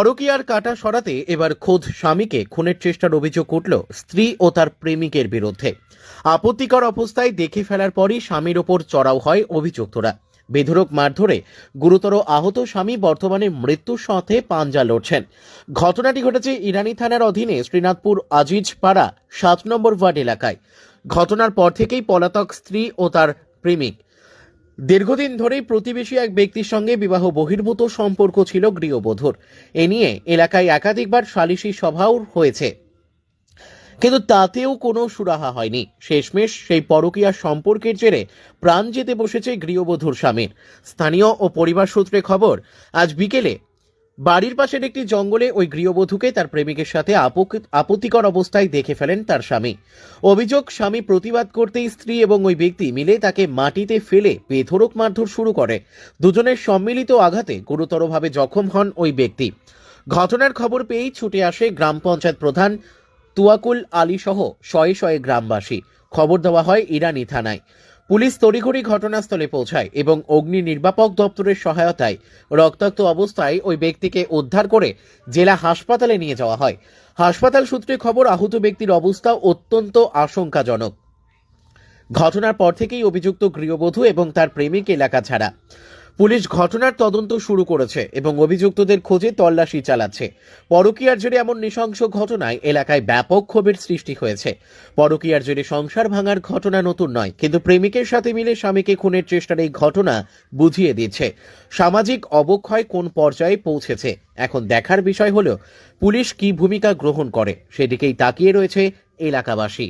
পরকীয়ার কাঁটা সরাতে এবার খোদ স্বামীকে খুনের চেষ্টার অভিযোগ উঠল স্ত্রী ও তার প্রেমিকের বিরুদ্ধে। আপত্তিকর অবস্থায় দেখে ফেলার পরই স্বামীর ওপর চড়াও হয় অভিযুক্তরা। বেধড়ক মারধরে গুরুতর আহত স্বামী বর্তমানে মৃত্যুর সাথে পাঞ্জা লড়ছেন। ঘটনাটি ঘটেছে ইরানি থানার অধীনে শ্রীনাথপুর আজিজ পাড়া ৭ নম্বর ওয়ার্ড এলাকায়। ঘটনার পর থেকেই পলাতক স্ত্রী ও তার প্রেমিক। দীর্ঘদিন ধরেই প্রতিবেশী এক ব্যক্তির সঙ্গে বিবাহ বহির্ভূত সম্পর্ক ছিল গৃহবধূর। এ নিয়ে এলাকায় একাধিকবার সালিশি সভাও হয়েছে, কিন্তু তাতেও কোনো সুরাহা হয়নি। শেষমেশ সেই পরকীয়া সম্পর্কের জেরে প্রাণ যেতে বসেছে গৃহবধূর স্বামীর। স্থানীয় ও পরিবার সূত্রে খবর, আজ বিকেলে বাড়ির পাশের একটি জঙ্গলে ওই গৃহবধূকে তার প্রেমিকের সাথে আপত্তিকর অবস্থায় দেখে ফেলেন তার স্বামী। অভিযোগ, স্বামী প্রতিবাদ করতেই স্ত্রী এবং ওই ব্যক্তি মিলে তাকে মাটিতে ফেলে বেধড়ক মারধর শুরু করে। দুজনের সম্মিলিত আঘাতে গুরুতরভাবে জখম হন ওই ব্যক্তি। ঘটনার খবর পেয়েই ছুটে আসে গ্রাম পঞ্চায়েত প্রধান তুয়াকুল আলী সহ শয়ে শয়ে গ্রামবাসী। খবর দেওয়া হয় ইরানি থানায়। পুলিশ তড়িঘড়ি ঘটনাস্থলে পৌঁছায় এবং অগ্নি নির্বাপক দপ্তরের সহায়তায় রক্তাক্ত অবস্থায় ওই ব্যক্তিকে উদ্ধার করে জেলা হাসপাতালে নিয়ে যাওয়া হয়। হাসপাতাল সূত্রে খবর, আহত ব্যক্তির অবস্থা অত্যন্ত আশঙ্কাজনক। ঘটনার পর থেকেই অভিযুক্ত গৃহবধূ এবং তার প্রেমিক এলাকা ছাড়া। পুলিশ ঘটনার তদন্ত শুরু করেছে এবং অভিযুক্তদের খোঁজে তল্লাশি চালাচ্ছে। পরকীয়ার জেরে এমন নৃশংস ঘটনায় এলাকায় ব্যাপক ক্ষোভের সৃষ্টি হয়েছে। পরকীয়ার জেরে সংসার ভাঙার ঘটনা নতুন নয়, কিন্তু প্রেমিকের সাথে মিলে স্বামীকে খুনের চেষ্টার এই ঘটনা বুঝিয়ে দিচ্ছে সামাজিক অবক্ষয় কোন পর্যায়ে পৌঁছেছে। এখন দেখার বিষয় হলো পুলিশ কি ভূমিকা গ্রহণ করে, সেদিকেই তাকিয়ে রয়েছে এলাকাবাসী।